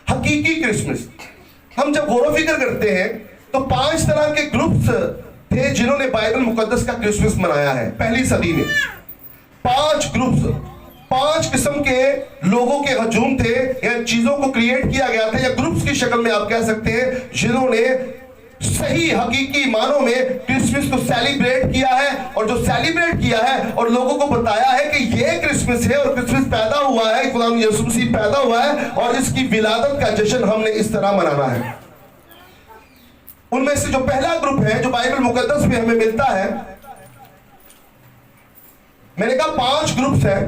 حقیقی کرسمس. ہم جب غور و فکر کرتے ہیں تو 5 طرح کے گروپس تھے جنہوں نے بائبل مقدس کا کرسمس منایا ہے پہلی صدی میں. 5 گروپس، 5 قسم کے لوگوں کے ہجوم تھے یا چیزوں کو کریٹ کیا گیا تھا یا گروپس کی شکل میں آپ کہہ سکتے ہیں جنہوں نے صحیح حقیقی معنوں میں کرسمس کو سیلیبریٹ کیا ہے اور جو سیلیبریٹ کیا ہے اور لوگوں کو بتایا ہے کہ یہ کرسمس ہے اور کرسمس پیدا ہوا ہے، خدا یسوع مسیح پیدا ہوا ہے اور اس کی ولادت کا جشن ہم نے اس طرح منانا ہے. ان میں سے جو پہلا گروپ ہے جو بائبل مقدس میں ہمیں ملتا ہے، میں نے کہا 5 گروپس ہیں،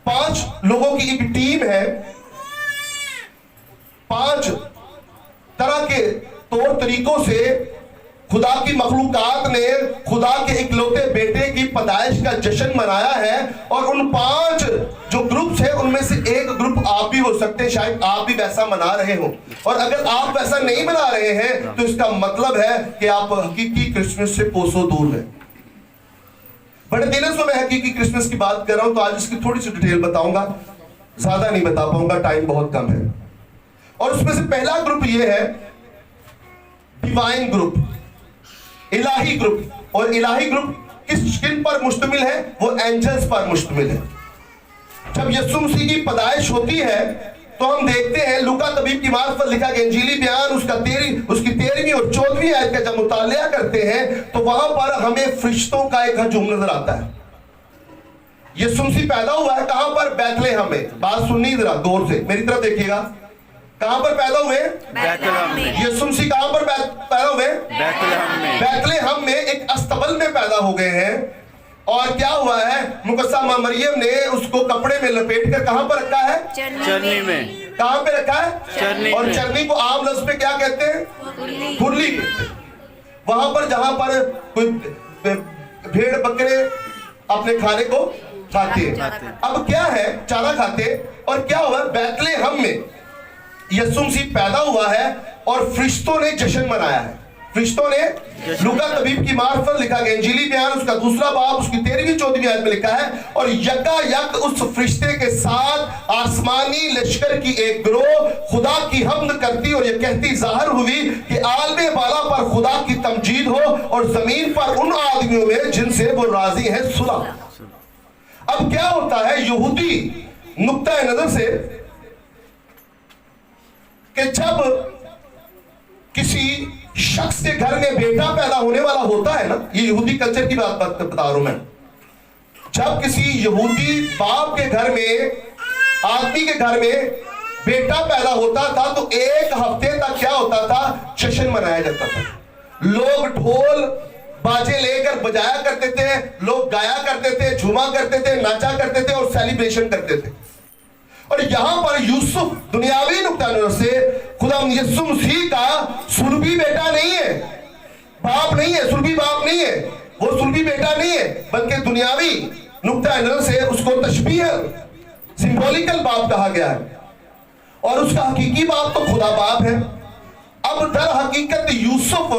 5 لوگوں کی ایک ٹیم ہے، 5 طرح کے طور طریقوں سے خدا کی مخلوقات نے خدا کے اکلوتے بیٹے کی پیدائش کا جشن منایا ہے. اور ان 5 جو گروپس ہیں ان میں سے ایک گروپ آپ بھی ہو سکتے ہیں، شاید آپ بھی ویسا منا رہے ہوں. اور اگر آپ ویسا نہیں منا رہے ہیں تو اس کا مطلب ہے کہ آپ حقیقی کرسمس سے کوسوں دور ہیں. بڑے دنوں سے میں حقیقی کرسمس کی بات کر رہا ہوں تو آج اس کی تھوڑی سی ڈیٹیل بتاؤں گا، زیادہ نہیں بتا پاؤں گا، ٹائم بہت کم ہے. اور اس میں سے پہلا گروپ یہ ہے ڈیوائن گروپ، الہی گروپ. اور الہی گروپ کن پر مشتمل ہے؟ وہ اینجلز پر مشتمل ہے. جب یسوع مسیح کی پیدائش ہوتی ہے تو ہم دیکھتے ہیں لوکا طبیب کی معرفت لکھا کہ انجیلی بیان اس کی 13ویں اور 14ویں آیت کا جب مطالعہ کرتے ہیں تو وہاں پر ہمیں فرشتوں کا ایک ہجوم نظر آتا ہے. یسوع مسیح پیدا ہوا ہے کہاں پر؟ بیت لحم میں. بات سننی ذرا غور سے، میری طرف دیکھیے گا. کہاں پر پیدا ہوئے؟ بیت لحم میں. یسوع مسیح کہاں پر پیدا ہوئے؟ بیت لحم میں. بیت لحم میں ایک استبل میں پیدا ہو گئے ہیں. اور کیا ہوا ہے؟ مقدسہ ماں مریم نے اس کو کپڑے میں لپیٹ کر کہاں پر رکھا ہے؟ چرنی میں. کہاں پہ رکھا ہے؟ چرنی. اور چرنی کو عام لفظ پہ کیا کہتے ہیں؟ کھرلی کہتے ہیں. وہاں پر جہاں پر کوئی بھیڑ بکرے اپنے کھانے کو کھاتے ہیں. اب کیا ہے؟ چارہ کھاتے. اور کیا ہوا؟ بیت لحم میں یسوع مسیح پیدا ہوا ہے اور فرشتوں نے جشن منایا ہے. فرشتوں نے لوکا طبیب کی معرفت لکھا کہ انجیلی بیان اس کا 2 باب اس کی 13ویں 14ویں آیت میں لکھا ہے اور یکا یک اس فرشتے کے ساتھ آسمانی لشکر کی ایک گروہ خدا کی حمد کرتی اور یہ کہتی ظاہر ہوئی کہ عالم بالا پر خدا کی تمجید ہو اور زمین پر ان آدمیوں میں جن سے وہ راضی ہیں صلح. اب کیا ہوتا ہے یہودی نقطہ نظر سے کہ جب کسی شخص کے گھر میں بیٹا پیدا ہونے والا ہوتا ہے نا، یہ یہودی کلچر کی بات بتا رہا ہوں میں. جب کسی یہودی باپ کے گھر میں، آدمی کے گھر میں بیٹا پیدا ہوتا تھا تو 1 ہفتے تک کیا ہوتا تھا؟ جشن منایا جاتا تھا. لوگ ڈھول باجے لے کر بجایا کرتے تھے، لوگ گایا کرتے تھے، جھوما کرتے تھے، ناچا کرتے تھے اور سیلیبریشن کرتے تھے. اور یہاں پر یوسف دنیاوی نقطہ نظر سے خدا یسوع مسیح کا صلبی بیٹا نہیں ہے، باپ نہیں ہے، صلبی باپ نہیں ہے، وہ صلبی بیٹا نہیں ہے، بلکہ دنیاوی نقطہ نظر سے اس کو تشبیہ سمبولیکل باپ کہا گیا ہے اور اس کا حقیقی باپ تو خدا باپ ہے. اب در حقیقت یوسف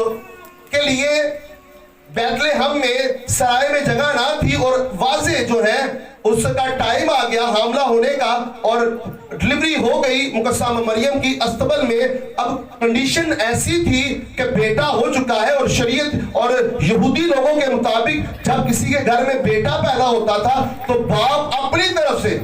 کے لیے بیت لحم میں سرائے میں جگہ نہ تھی اور واضح جو ہے اس کا ٹائم آ گیا حاملہ ہونے کا اور ڈلیوری ہو گئی مقدسہ مریم کی استبل میں. اب کنڈیشن ایسی تھی کہ بیٹا ہو چکا ہے اور شریعت اور یہودی لوگوں کے مطابق جب کسی کے گھر میں بیٹا پیدا ہوتا تھا تو باپ اپنی طرف سے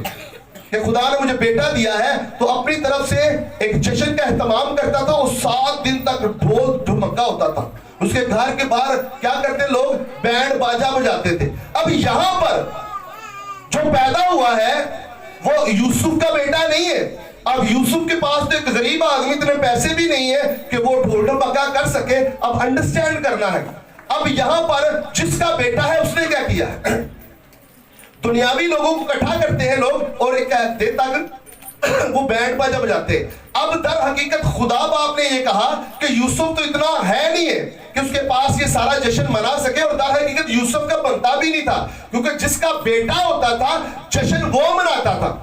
کہ خدا نے مجھے بیٹا دیا ہے تو اپنی طرف سے ایک جشن کا اہتمام کرتا تھا. اور 7 دن تک ڈھول ڈھمکا ہوتا تھا. اس کے گھر کے باہر کیا کرتے لوگ؟ بینڈ باجا بجاتے تھے. اب یہاں پر جو پیدا ہوا ہے وہ یوسف کا بیٹا نہیں ہے. اب یوسف کے پاس تو ایک غریب آدمی اتنے پیسے بھی نہیں ہے کہ وہ ڈھول ڈھمکا کر سکے. اب انڈرسٹینڈ کرنا ہے. اب یہاں پر جس کا بیٹا ہے اس نے کیا کیا ہے؟ دنیاوی لوگوں کو اکٹھا کرتے ہیں لوگ اور ایک دیر تک وہ بینڈ باجا بجاتے. اب در حقیقت خدا باپ نے یہ کہا کہ یوسف تو اتنا ہے نہیں ہے کہ اس کے پاس یہ سارا جشن منا سکے اور در حقیقت یوسف کا بنتا بھی نہیں تھا کیونکہ جس کا بیٹا ہوتا تھا جشن وہ مناتا تھا.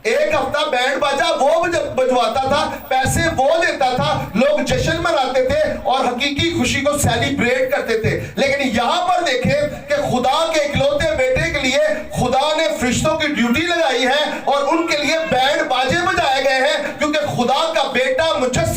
1 ہفتہ بینڈ باجا وہ بجواتا تھا، پیسے وہ دیتا تھا، لوگ جشن مناتے تھے اور حقیقی خوشی کو سیلیبریٹ کرتے تھے. لیکن یہاں پر دیکھیں کہ خدا کے اکلوتے بیٹے کے لیے خدا نے فرشتوں کی ڈیوٹی لگائی ہے اور ان کے لیے بینڈ باجے بجائے گئے ہیں کیونکہ خدا کا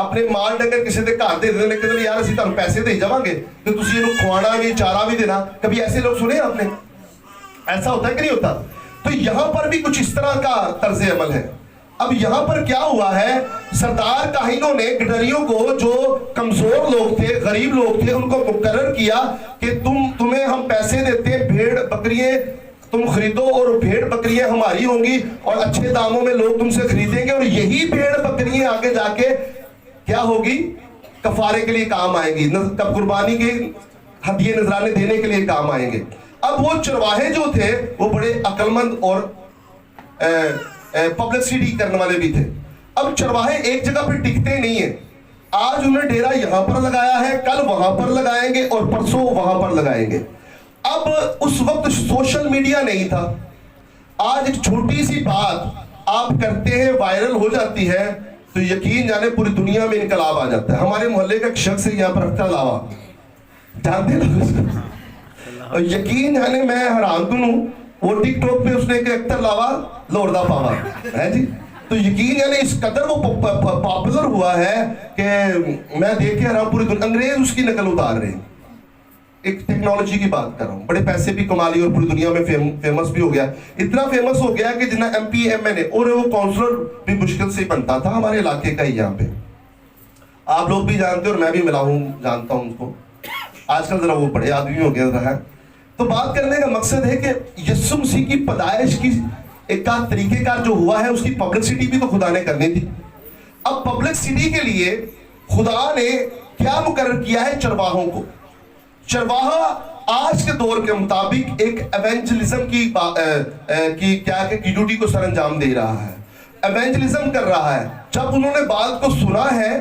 اپنے مال ڈنگر کسی دے گھر دے دینے کہ یار اسی تانوں پیسے دے جاواں گے تے تسی اینوں کھوانا بھی چارہ بھی دینا. کبھی ایسے لوگ سنے آپ نے؟ ایسا ہوتا ہے کہ نہیں ہوتا؟ تو یہاں پر بھی کچھ اس طرح کا طرز عمل ہے. اب یہاں پر کیا ہوا ہے, سردار کاہنوں نے گڈریوں کو, جو کمزور لوگ تھے, غریب لوگ تھے, ان کو مقرر کیا کہ تمہیں ہم پیسے دیتے ہیں, بھیڑ بکریاں تم خریدو اور بھیڑ بکریاں ہماری ہوں گی اور اچھے داموں میں لوگ تم سے خریدیں گے, اور یہی بھیڑ بکریاں آگے جا کے کیا ہوگی, کفارے کے لیے کام آئیں گی, کب قربانی کے ہدیے نذرانے دینے کے لیے کام آئیں گے. اب وہ چرواہے جو تھے وہ بڑے عقل مند اور پبلسٹی کرنے والے بھی تھے. اب چرواہے ایک جگہ پہ ٹکتے نہیں ہیں. آج انہیں ڈیرا یہاں پر لگایا ہے, کل وہاں پر لگائیں گے اور پرسوں وہاں پر لگائیں گے. اب اس وقت سوشل میڈیا نہیں تھا. آج ایک چھوٹی سی بات آپ کرتے ہیں, وائرل ہو جاتی ہے, تو یقین جانے پوری دنیا میں انقلاب آ جاتا ہے. ہمارے محلے کا ایک شخص ہے یہاں پر اختر لاوا, جانتے ہیں, اور یقین جانے میں حیران کن ہوں, وہ ٹک ٹاک پہ اس نے کہ اختر لاوا لوڑدا پاوا ہے جی. تو یقین یعنی اس قدر وہ پاپولر ہوا ہے کہ میں دیکھ کے حیران, پوری دنیا انگریز اس کی نقل اتار رہے ہیں. ایک ٹیکنالوجی کی بات کر رہا ہوں, بڑے پیسے بھی کما لی اور پوری دنیا میں فیمس بھی ہو گیا. اتنا فیمس ہو گیا کہ جتنا ایم پی ایم این اے اور وہ کونسلر بھی مشکل سے بنتا تھا ہمارے علاقے کا ہی. یہاں پہ آپ لوگ بھی جانتے ہیں اور میں بھی ملا ہوں, جانتا ہوں اس کو. آج کل ذرا وہ بڑے آدمی ہو گیا رہا ہے. تو بات کرنے کا مقصد ہے کہ یسوع مسیح کی پیدائش کی ایک کا طریقہ کار جو ہوا ہے, اس کی پبلسٹی بھی تو خدا نے کرنی تھی. اب پبلسٹی کے لیے خدا نے کیا مقرر کیا ہے, چرواہوں کو. چرواہا آج کے دور کے مطابق ایک ایونجلزم کی کیا کہ ڈیوٹی کو سر انجام دے رہا ہے, ایونجلزم کر رہا ہے. جب انہوں نے بات کو سنا ہے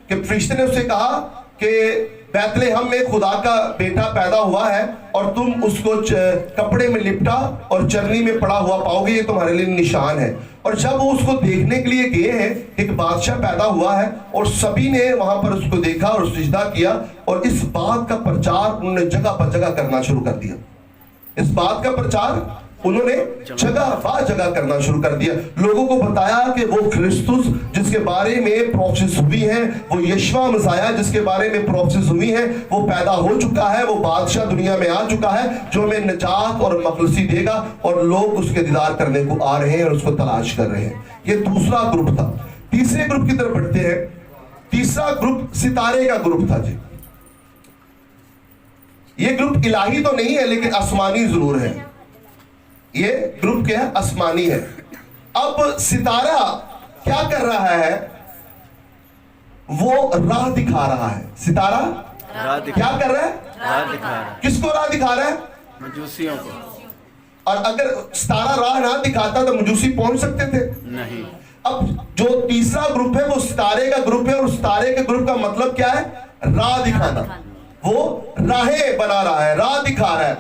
کہ فرشتے نے اسے کہا کہ بیت لحم میں خدا کا بیٹا پیدا ہوا ہے اور تم اس کو کپڑے میں لپٹا اور چرنی میں پڑا ہوا پاؤ گے, یہ تمہارے لیے نشان ہے. اور جب وہ اس کو دیکھنے کے لیے گئے ہیں, ایک بادشاہ پیدا ہوا ہے, اور سبھی نے وہاں پر اس کو دیکھا اور سجدہ کیا, اور اس بات کا پرچار انہوں نے جگہ پر جگہ کرنا شروع کر دیا. اس بات کا پرچار انہوں نے جگہ با جگہ کرنا شروع کر دیا. لوگوں کو بتایا کہ وہ کرسٹس جس کے بارے میں پروفیسیز ہوئی ہیں, وہ یشوع مسیح جس کے بارے میں پروفیسیز ہوئی ہیں, وہ پیدا ہو چکا ہے, وہ بادشاہ دنیا میں آ چکا ہے جو ہمیں نجات اور مخلصی دے گا, اور لوگ اس کے دیدار کرنے کو آ رہے ہیں اور اس کو تلاش کر رہے ہیں. یہ دوسرا گروپ تھا. تیسرے گروپ کی طرف بڑھتے ہیں. تیسرا گروپ ستارے کا گروپ تھا جی. یہ گروپ الہی تو نہیں ہے لیکن آسمانی ضرور ہے. یہ گروپ کیا ہے, آسمانی ہے. اب ستارہ کیا کر رہا ہے, وہ راہ دکھا رہا ہے. ستارہ کیا کر رہا ہے, راہ دکھا رہا ہے. کس کو راہ دکھا رہا ہے, مجوسیوں کو. اور اگر ستارہ راہ نہ دکھاتا تو مجوسی پہنچ سکتے تھے نہیں. اب جو تیسرا گروپ ہے وہ ستارے کا گروپ ہے, اور ستارے کے گروپ کا مطلب کیا ہے, راہ دکھانا. وہ راہیں بنا رہا ہے, راہ دکھا رہا ہے.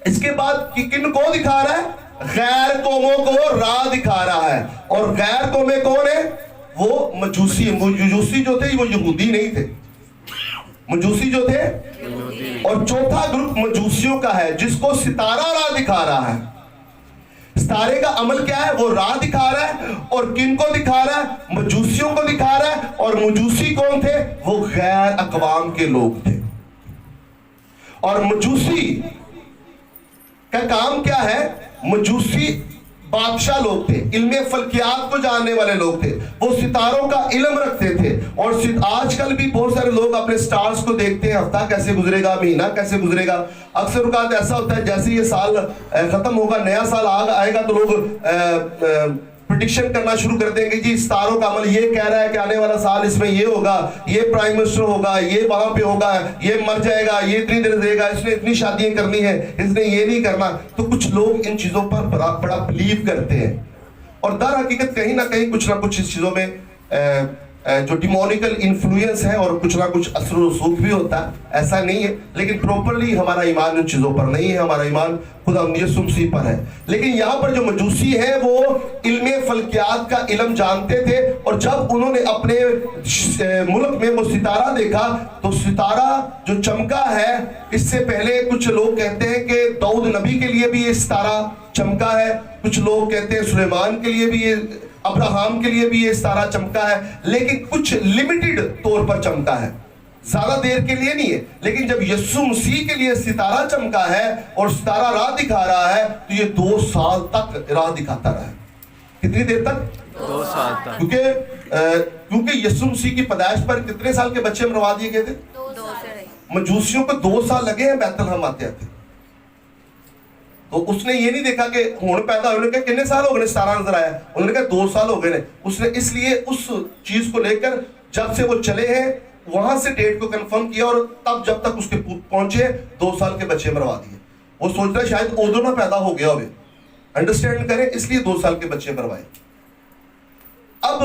اس کے بعد کن کو دکھا رہا ہے, غیر قوموں کو راہ دکھا رہا ہے. اور غیر قومیں کون ہیں, وہ مجوسی. مجوسی جو تھے وہ یہودی نہیں تھے, مجوسی جو تھے. اور چوتھا گروپ مجوسیوں کا ہے جس کو ستارہ راہ دکھا رہا ہے. ستارے کا عمل کیا ہے, وہ راہ دکھا رہا ہے. اور کن کو دکھا رہا ہے, مجوسیوں کو دکھا رہا ہے. اور مجوسی کون تھے, وہ غیر اقوام کے لوگ تھے. اور مجوسی کا کام کیا ہے, مجوسی بادشاہ لوگ تھے, علم فلکیات کو جاننے والے لوگ تھے, وہ ستاروں کا علم رکھتے تھے. اور آج کل بھی بہت سارے لوگ اپنے سٹارز کو دیکھتے ہیں, ہفتہ کیسے گزرے گا, مہینہ کیسے گزرے گا. اکثر اوقات ایسا ہوتا ہے جیسے یہ سال ختم ہوگا, نیا سال آئے گا, تو لوگ پریڈکشن کرنا شروع کر دیں گے, جی ستاروں کا عمل یہ کہہ رہا ہے کہ آنے والا سال اس میں یہ ہوگا, یہ پرائم منسٹر ہوگا, یہ وہاں پہ ہوگا, یہ مر جائے گا, یہ اتنی دیر رہے گا, اس نے اتنی شادیاں کرنی ہے, اس نے یہ نہیں کرنا. تو کچھ لوگ ان چیزوں پر بڑا بلیو کرتے ہیں, اور در حقیقت کہیں نہ کہیں کچھ نہ کچھ اس چیزوں میں جو ڈیمونیکل انفلوئنس ہے اور کچھ نہ کچھ اثر و رسوخ بھی ہوتا ہے. ایسا نہیں ہے, لیکن پروپرلی ہمارا ایمان ان چیزوں پر نہیں ہے, ہمارا ایمان خدا یسوع مسیح پر ہے. لیکن یہاں پر جو مجوسی ہیں وہ علم فلکیات کا علم جانتے تھے, اور جب انہوں نے اپنے ملک میں وہ ستارہ دیکھا, تو ستارہ جو چمکا ہے, اس سے پہلے کچھ لوگ کہتے ہیں کہ داؤد نبی کے لیے بھی یہ ستارہ چمکا ہے, کچھ لوگ کہتے ہیں سلیمان کے لیے بھی یہ ابراہم کے لیے بھی یہ ستارہ چمکا ہے، لیکن کچھ لمیٹڈ طور پر چمکا ہے، زیادہ دیر کے لیے نہیں ہے. لیکن جب یسوع مسیح کے لیے ستارہ چمکا ہے اور ستارہ راہ دکھا رہا ہے تو یہ 2 سال تک راہ دکھاتا رہا ہے. کتنی دیر تک؟ 2 سال تک. کیونکہ یسوع مسیح کی پیدائش پر کتنے سال کے بچے مروا دیے گئے تھے؟ 2 سے. مجوسیوں کو 2 سال لگے ہیں بیت الحم آتے آتے. تو اس نے یہ نہیں دیکھا کہ ہون پیدا ہونے کے کتنے سال ہو گئے ستارہ نظر آیا، انہوں نے کہا 2 سال ہو گئے. اس نے اس لیے اس چیز کو لے کر جب سے وہ چلے ہیں وہاں سے ڈیٹ کو کنفرم کیا، اور تب جب تک اس کے پہنچے 2 سال کے بچے مروا دیے. وہ سوچ رہا ہے شاید اودو نہ پیدا ہو گیا ہوئے، انڈرسٹینڈ کریں، اس لیے 2 سال کے بچے مروائے. اب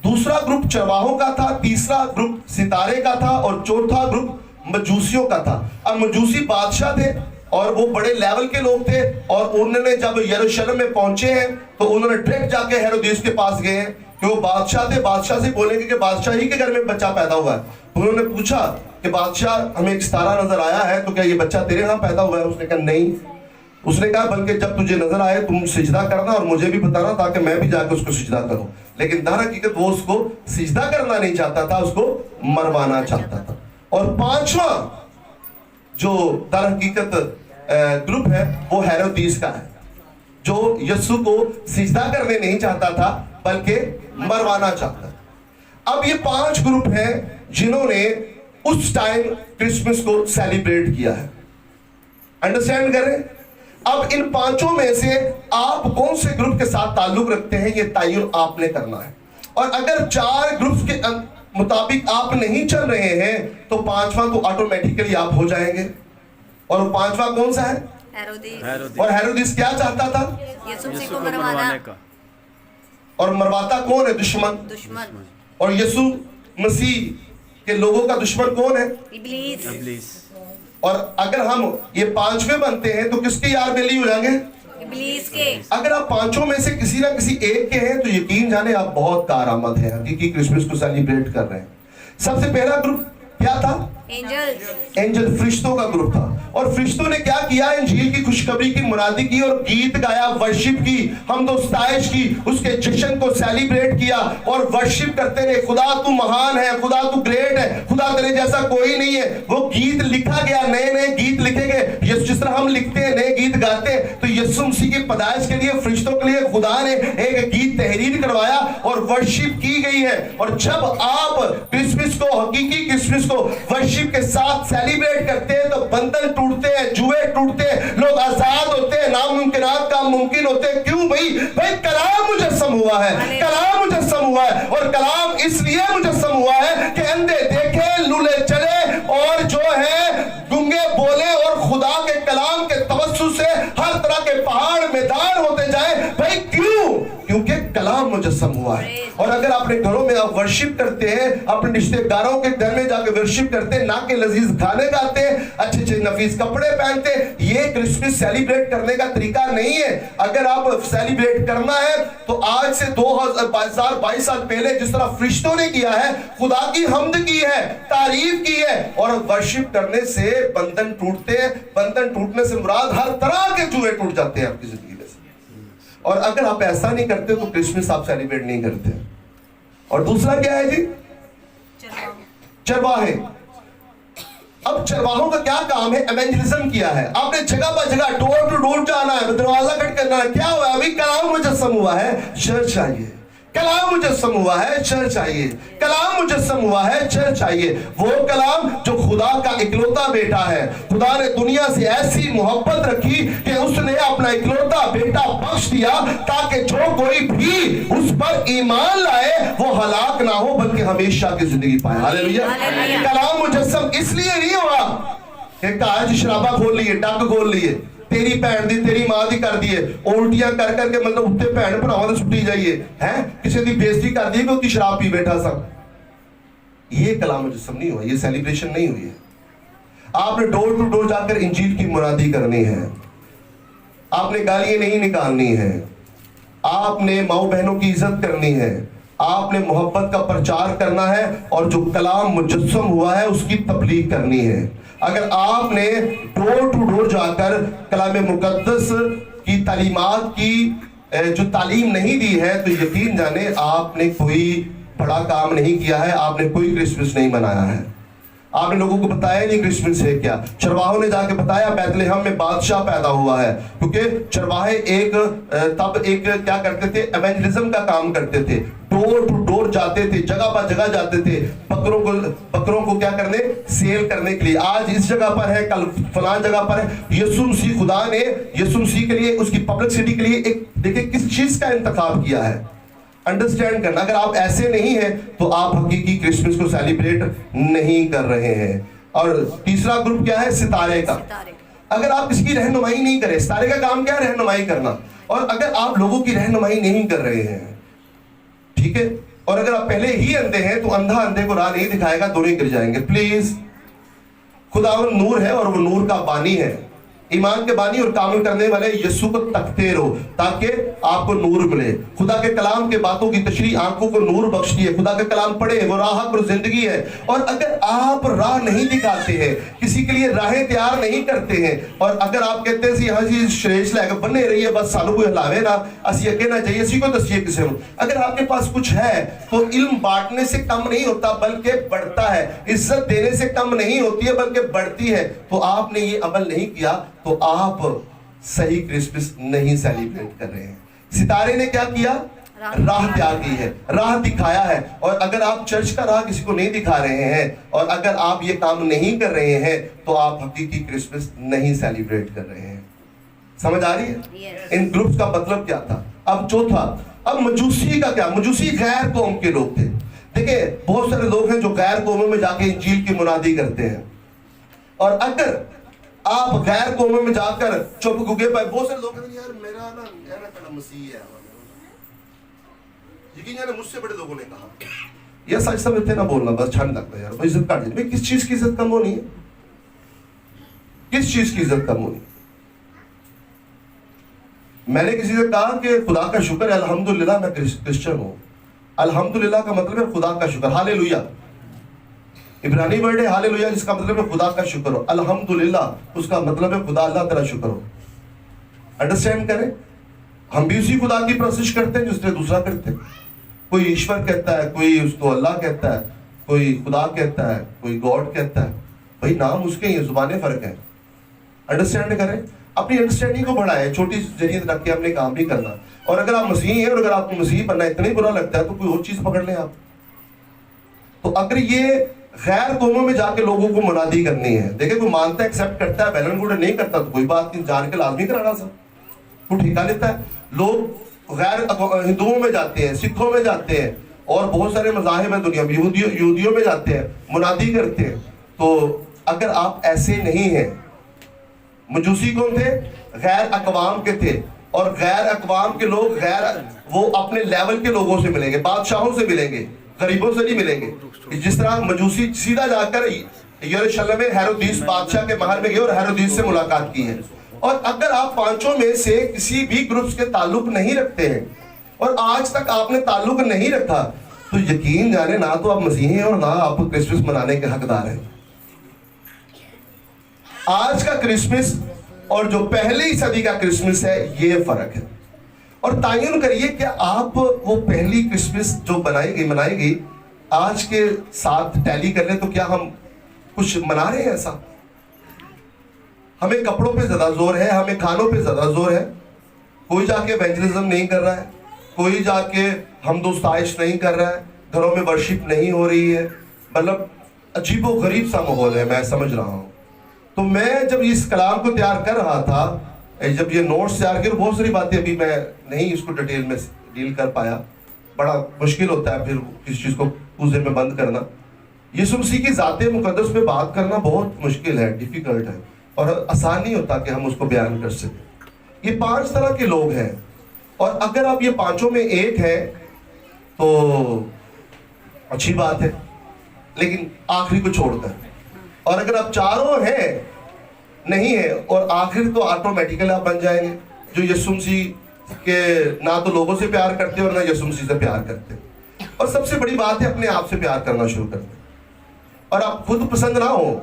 دوسرا گروپ چرواہوں کا تھا، تیسرا گروپ ستارے کا تھا، اور چوتھا گروپ مجوسیوں کا تھا. اب مجوسی بادشاہ تھے اور وہ بڑے لیول کے لوگ تھے، اور انہوں نے جب یروشلم میں پہنچے ہیں تو انہوں نے ڈائریکٹ جا کے ہیرودیس کے پاس گئے ہیں کہ وہ بادشاہ تھے. بادشاہ سے بولیں گے کہ بادشاہ ہی کے گھر میں بچہ پیدا ہوا ہے. انہوں نے پوچھا کہ بادشاہ ہمیں ایک ستارہ نظر آیا ہے، تو کیا یہ بچہ تیرے ہاں پیدا ہوا ہے؟ اس نے کہا نہیں. اس نے کہا بلکہ جب تجھے نظر آئے تم سجدہ کرنا اور مجھے بھی بتانا تاکہ میں بھی جا کے اس کو سجدہ کروں. لیکن در حقیقت وہ اس کو سجدہ کرنا نہیں چاہتا تھا، اس کو مروانا چاہتا تھا. اور 5واں جو در حقیقت گروپ ہے وہ ہیرودیس کا ہے، جو یسوع کو سجدہ کرنے نہیں چاہتا تھا بلکہ مروانا چاہتا. اب یہ 5 گروپ ہیں جنہوں نے اس ٹائم کرسمس کو سیلیبریٹ کیا ہے. انڈرسٹینڈ کریں. اب ان 5 میں سے آپ کون سے گروپ کے ساتھ تعلق رکھتے ہیں یہ تعین آپ نے کرنا ہے. اور اگر 4 گروپ کے مطابق آپ نہیں چل رہے ہیں تو 5واں تو آٹومیٹیکلی آپ ہو جائیں گے. اور 5واں کون سا ہے؟ ہیرودیس. اور ہیرودیس کیا چاہتا تھا؟ یسوع مسیح کو مروانا. اور مرواتا کون ہے؟ دشمن. اور یسوع مسیح کے لوگوں کا دشمن کون ہے؟ ابلیس. اور اگر ہم یہ 5ویں بنتے ہیں تو کس کی یار بیلی ہو جائیں گے؟ ابلیس کے. اگر آپ 5 میں سے کسی نہ کسی ایک کے ہیں تو یقین جانے آپ بہت کارآمد ہیں، حقیقی کرسمس کو سیلیبریٹ کر رہے ہیں. سب سے پہلا گروپ کیا تھا؟ اینجل، فرشتوں کا گروپ تھا. اور فرشتوں نے کیا کیا؟ انجیل کی خوشخبری کی منادی کی اور گیت گایا، ورشپ کی، حمد و ستائش کی، اس کے جشن کو سیلیبریٹ کیا اور ورشپ کرتے رہے. خدا تو مہان ہے، خدا تو گریٹ ہے، خدا تیرے جیسا کوئی نہیں ہے. وہ گیت لکھا گیا، نئے نئے گیت لکھے گئے. جس طرح ہم لکھتے ہیں نئے گیت گاتے ہیں، تو یسوع مسیح کی پیدائش کے لیے فرشتوں کے لیے خدا نے ایک گیت تحریر کروایا اور ورشپ کی گئی ہے. اور جب آپ کرسمس کو، حقیقی کرسمس کو ورشپ کے ساتھ سیلیبریٹ کرتے ہیں تو بندھن ٹوٹتے ہیں، جوئے ٹوٹتے ہیں، لوگ آزاد ہوتے ہیں، ناممکنات کام ممکن ہوتے ہیں. کیوں بھائی کلام مجسم ہوا ہے، کلام مجسم ہوا ہے. اور کلام اس لیے مجسم ہوا ہے کہ اندھے دیکھیں، لولے چلے، اور جو ہے گنگے بولے، اور خدا کے کلام کے توسط سے ہر طرح کے پہاڑ میدان ہوتے جائیں. بھائی کیوں؟ کیونکہ کلام مجسم ہوا ہے. اور اگر اپنے گھروں میں آپ ورشپ کرتے ہیں، اپنے رشتے داروں کے گھر میں جا کے ورشپ کرتے ہیں، نہ کہ لذیذ کھانے کھاتے ہیں، اچھے اچھے نفیس کپڑے پہنتے ہیں، یہ کرسمس سیلیبریٹ کرنے کا طریقہ نہیں ہے. اگر آپ سیلیبریٹ کرنا ہے تو آج سے 2022 سال پہلے جس طرح فرشتوں نے کیا ہے، خدا کی حمد کی ہے، تعریف کی ہے، اور ورشپ کرنے سے بندھن ٹوٹتے ہیں. بندھن ٹوٹنے سے مراد ہر طرح کے جوئے ٹوٹ جاتے ہیں آپ کی زندگی میں سے. اور اگر آپ ایسا نہیں کرتے تو کرسمس آپ سیلیبریٹ نہیں کرتے. اور دوسرا کیا ہے جی؟ چرواہے. اب چرواہوں کا کیا کام ہے؟ ایونجلزم کیا ہے. آپ نے جگہ پر جگہ ڈور ٹو ڈور جانا ہے، دروازہ کٹ کرنا ہے. کیا ہوا ہے؟ ابھی کلام مجسم ہوا ہے، چرچ آئیے. کلام مجسم ہوا ہے، چرچ آئیے. کلام مجسم ہوا ہے، چرچ آئیے. وہ کلام جو خدا کا اکلوتا بیٹا ہے. خدا نے دنیا سے ایسی محبت رکھی کہ اس نے اپنا اکلوتا بیٹا بخش دیا تاکہ جو کوئی بھی اس پر ایمان لائے وہ ہلاک نہ ہو بلکہ ہمیشہ کی زندگی پائے. ہاللیلویا. کلام مجسم اس لیے نہیں ہوا کہ کاج شرابہ کھول لیے، ڈک کھول لیے، تیری بہن دی تیری ماں دی کر دیے، الٹیاں کر کر کے مطلب اتنے بہن بھراواں دے سٹی جائیے ہیں، کسی دی بےزتی کر دی کہ وہ شراب پی بیٹھا سب. یہ کلام مجسم نہیں ہوا، یہ سیلیبریشن نہیں ہوئی ہے. آپ نے ڈور ٹو ڈور جا کر انجیل کی منادی کرنی ہے. آپ نے گالیاں نہیں نکالنی ہے. آپ نے ماؤں بہنوں کی عزت کرنی ہے. آپ نے محبت کا پرچار کرنا ہے اور جو کلام مجسم ہوا ہے اس کی تبلیغ کرنی ہے. اگر آپ نے ڈور ٹو ڈور جا کر کلام مقدس کی تعلیمات کی جو تعلیم نہیں دی ہے تو یقین جانے آپ نے کوئی بڑا کام نہیں کیا ہے, آپ نے کوئی کرسمس نہیں منایا ہے. آپ نے لوگوں کو بتایا نہیں کرسمس ہے کیا. چرواہوں نے جا کے بتایا بیت لحم میں بادشاہ پیدا ہوا ہے, کیونکہ چرواہے تب ایک کیا کرتے تھے, ایونجلزم کا کام کرتے تھے, ڈور ٹو ڈور جاتے تھے, جگہ پر جگہ جاتے تھے بکروں کو کیا کرنے, سیل کرنے کے لیے. آج اس جگہ پر ہے, کل فلان جگہ پر ہے. یسوع مسیح, خدا نے یسوع مسیح کے لیے, اس کی پبلسٹی کے لیے ایک دیکھیں کس چیز کا انتخاب کیا ہے, انڈرسٹینڈ کرنا. اگر آپ ایسے نہیں ہیں تو آپ حقیقی کرسمس کو سیلیبریٹ نہیں کر رہے ہیں. اور تیسرا گروپ کیا ہے, ستارے کا. اگر آپ اس کی رہنمائی نہیں کریں, ستارے کا کام کیا ہے, رہنمائی کرنا. اور اگر آپ لوگوں کی رہنمائی نہیں کر رہے ہیں, ٹھیک ہے, اور اگر آپ پہلے ہی اندھے ہیں تو اندھا اندھے کو راہ نہیں دکھائے گا, دونوں گر جائیں گے. پلیز, خداوند نور ہے اور وہ نور کا بانی ہے, ایمان کے بانی اور کامل کرنے والے یسوع کو تکتے رہو تاکہ آپ کو نور ملے. خدا کے کلام کے باتوں کی تشریح آنکھوں کو نور بخشتی ہے. خدا کا کلام پڑھے, وہ راہ حق اور زندگی ہے. اور اگر آپ راہ نہیں دکھاتے ہیں, کسی کے لیے راہیں تیار نہیں کرتے ہیں, اور اگر آپ کہتے ہیں ہاں جی شریش لے کے بنے رہی ہے, بس سانو کوئی ہلاوے نہ, اسی اگے نہ جائیے, اسی کو دسیے کسی کو. اگر آپ کے پاس کچھ ہے تو علم بانٹنے سے کم نہیں ہوتا بلکہ بڑھتا ہے, عزت دینے سے کم نہیں ہوتی ہے بلکہ بڑھتی ہے. تو آپ نے یہ عمل نہیں کیا تو آپ صحیح کرسمس نہیں سیلیبریٹ کر رہے ہیں. ستارے نے کیا کیا, راہ تیار کی ہے, راہ دکھایا ہے. اور اگر آپ چرچ کا راہ کسی کو نہیں دکھا رہے ہیں, اور اگر آپ یہ کام نہیں کر رہے ہیں, تو آپ حقیقی کرسمس نہیں سیلیبریٹ کر رہے ہیں. سمجھ آ رہی ہے ان گروپس کا مطلب کیا تھا. اب چوتھا, اب مجوسی کا کیا. مجوسی غیر قوم کے لوگ تھے. دیکھیں بہت سارے لوگ ہیں جو غیر قوموں میں جا کے انجیل کی منادی کرتے ہیں, اور اگر آپ غیر قوموں میں جا کر چپ گگے پائے, بہت سے لوگ کہتے ہیں یار میرا نا مسیح ہے, یقین یعنی مجھ سے بڑے لوگوں نے کہا یہ سچ سمجھتے نہ بولنا, بس چھان لگتا ہے یار عزت کاٹ دیتے. کس چیز کی عزت کم ہونی ہے, کس چیز کی عزت کم ہونی. میں نے کسی سے کہا کہ خدا کا شکر ہے الحمدللہ میں کرسچن ہوں. الحمدللہ کا مطلب ہے خدا کا شکر, ہالےلویا. عبرانی ورڈ ہے ہالےلویا, جس کا مطلب ہے خدا کا شکر ہو. الحمدللہ اس کا مطلب ہے خدا اللہ تیرا شکر ہو. انڈرسٹینڈ کریں, ہم بھی اسی خدا کی پرستش کرتے ہیں جس نے دوسرا کرتے ہیں. کوئی ایشور کہتا ہے, کوئی اس کو اللہ کہتا ہے, کوئی خدا کہتا ہے, کوئی گاڈ کہتا ہے. بھائی نام اس کے ہی, زبانیں فرق ہیں. انڈرسٹینڈ کریں, اپنی انڈرسٹینڈنگ کو بڑھائیں. چھوٹی ذریعے رکھ کے ہم نے کام بھی کرنا. اور اگر آپ مسیحی ہیں اور اگر آپ کو مسیحی بننا اتنا برا لگتا ہے تو کوئی اور چیز پکڑ لیں آپ. تو اگر یہ غیر قوموں میں جا کے لوگوں کو منادی کرنی ہے, دیکھیں کوئی مانتا ہے, ایکسیپٹ کرتا ہے, بیلن گوڑے نہیں کرتا تو کوئی بات نہیں, جان کے لازمی کرانا سب کو ٹھیکا لیتا ہے. لوگ غیر ہندوؤں میں جاتے ہیں, سکھوں میں جاتے ہیں, اور بہت سارے مذاہب ہیں دنیا میں, یہودیوں میں جاتے ہیں, منادی کرتے ہیں. تو اگر آپ ایسے نہیں ہیں, مجوسی کون تھے, غیر اقوام کے تھے, اور غیر اقوام کے لوگ وہ اپنے لیول کے لوگوں سے ملیں گے, بادشاہوں سے ملیں گے, غریبوں سے نہیں ملیں گے. جس طرح مجوسی سیدھا جا کر یروشلم میں ہیرودیس بادشاہ کے محل میں گئے اور ہیرودیس سے ملاقات کی ہے. اور اگر آپ پانچوں میں سے کسی بھی گروپس کے تعلق نہیں رکھتے ہیں, اور آج تک آپ نے تعلق نہیں رکھا, تو یقین جانے نہ تو آپ مسیحی ہیں اور نہ آپ کرسمس منانے کے حقدار ہیں. آج کا کرسمس اور جو پہلی صدی کا کرسمس ہے یہ فرق ہے. اور تعین کریے کہ آپ وہ پہلی کرسمس جو منائی گئی آج کے ساتھ ٹیلی کر لیں تو کیا ہم کچھ منا رہے ہیں ایسا؟ ہمیں کپڑوں پہ زیادہ زور ہے, ہمیں کھانوں پہ زیادہ زور ہے. کوئی جا کے ایونجلزم نہیں کر رہا ہے, کوئی جا کے حمد و ستائش نہیں کر رہا ہے, گھروں میں ورشپ نہیں ہو رہی ہے. مطلب عجیب و غریب سا ماحول ہے, میں سمجھ رہا ہوں. تو میں جب اس کلام کو تیار کر رہا تھا, جب یہ نوٹس تیار کر, بہت ساری باتیں ابھی میں نہیں اس کو ڈیٹیل میں ڈیل کر پایا, بڑا مشکل ہوتا ہے پھر کسی چیز کو پوزے میں بند کرنا. یسوع مسیح کی ذات مقدس پہ بات کرنا بہت مشکل ہے, ڈیفیکلٹ ہے, اور آسان نہیں ہوتا کہ ہم اس کو بیان کر سکیں. یہ 5 طرح کے لوگ ہیں, اور اگر آپ یہ پانچوں میں ایک ہیں تو اچھی بات ہے, لیکن آخری کو چھوڑ کر. اور اگر آپ چاروں ہیں نہیں ہیں اور آخر تو آٹومیٹیکل آپ بن جائیں گے جو یسوع مسیح کے نہ تو لوگوں سے پیار کرتے اور نہ یسوع مسیح سے پیار کرتے. اور سب سے بڑی بات ہے اپنے آپ سے پیار کرنا شروع کر دیں. اور آپ خود پسند نہ ہو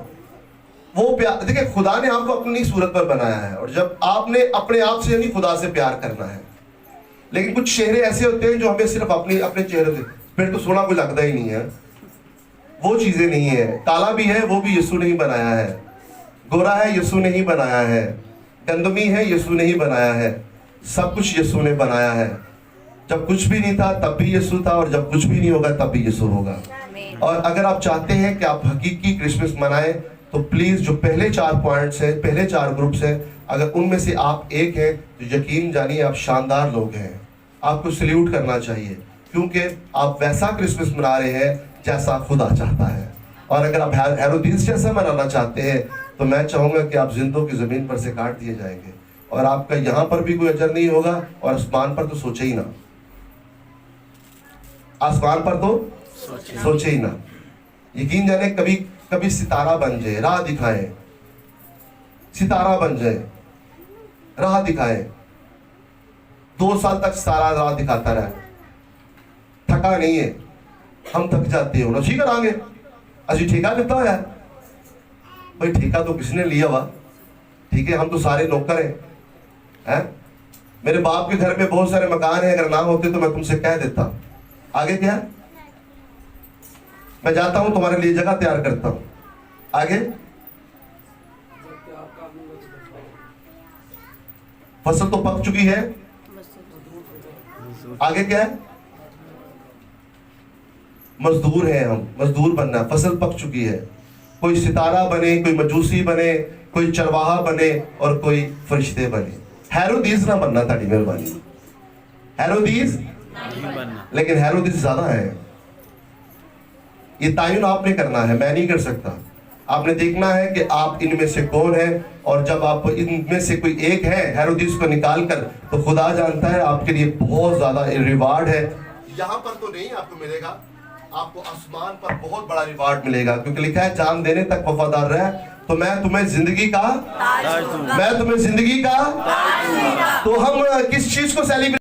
وہ پیار. دیکھیں خدا نے آپ کو اپنی صورت پر بنایا ہے, اور جب آپ نے اپنے آپ سے یعنی خدا سے پیار کرنا ہے, لیکن کچھ چہرے ایسے ہوتے ہیں جو ہمیں صرف اپنے چہرے سے پھر تو سونا کوئی لگتا ہی نہیں ہے. وہ چیزیں نہیں ہے. کالا بھی ہے وہ بھی یسوع نے ہی بنایا ہے. گورا ہے یسوع نے ہی بنایا ہے. گندمی ہے یسوع نے ہی بنایا ہے. سب کچھ یسوع نے بنایا ہے. جب کچھ بھی نہیں تھا تب بھی یسوع تھا, اور جب کچھ بھی نہیں ہوگا تب بھی یسوع ہوگا. اور اگر آپ چاہتے ہیں کہ آپ حقیقی کرسمس منائیں تو پلیز جو پہلے 4 پوائنٹس ہیں, پہلے 4 گروپس ہیں, اگر ان میں سے آپ ایک ہیں تو یقین جانیے آپ شاندار لوگ ہیں. آپ کو سلیوٹ کرنا چاہیے, کیونکہ آپ ویسا کرسمس منا رہے ہیں جیسا خدا چاہتا ہے. اور اگر آپ ہیرودیس جیسا منانا چاہتے ہیں تو میں چاہوں گا کہ آپ زندوں کی زمین پر سے کاٹ دیے جائیں گے, اور آپ کا یہاں پر بھی کوئی اجر نہیں ہوگا, اور آسمان پر تو سوچے ہی نہ. آسمان پر تو سوچے ہی نہ. یقین جانے کبھی ستارہ بن جائے, راہ دکھائیں, ستارہ بن جائے, راہ دکھائیں. 2 سال تک ستارہ راہ دکھاتا رہا, تھکا نہیں ہے. ہم تھک جاتے ہیں, ٹھیک ہے آگے اجی ٹھیکہ لیتا ہوا ہے بھائی, ٹھیکہ تو کس نے لیا ہوا, ٹھیک ہے ہم تو سارے نوکر ہیں. میرے باپ کے گھر میں بہت سارے مکان ہیں, اگر نہ ہوتے تو میں تم سے کہہ دیتا. آگے کیا ہے, میں جاتا ہوں تمہارے لیے جگہ تیار کرتا ہوں. آگے فصل تو پک چکی ہے. آگے کیا ہے, مزدور ہیں ہم, مزدور بننا. فصل پک چکی ہے. کوئی ستارہ بنے, کوئی مجوسی بنے, کوئی چرواہا بنے, اور کوئی فرشتے بنے. ہیرودیس نہ بننا, تھا مہربانی. ہیرودیس نہیں بننا. لیکن ہیرودیس زیادہ ہے. یہ تعین آپ نے کرنا ہے, میں نہیں کر سکتا. آپ نے دیکھنا ہے کہ آپ ان میں سے کون ہیں, اور جب آپ ان میں سے کوئی ایک ہے ہیرودیس کو نکال کر, تو خدا جانتا ہے آپ کے لیے بہت زیادہ ریوارڈ ہے. یہاں پر تو نہیں آپ کو ملے گا, آپ کو آسمان پر بہت بڑا ریوارڈ ملے گا, کیونکہ لکھا ہے جان دینے تک وفادار رہ تو میں تمہیں زندگی کا, تاج دوں گا. میں تمہیں زندگی کا. تو ہم کس چیز کو سیلیبریٹ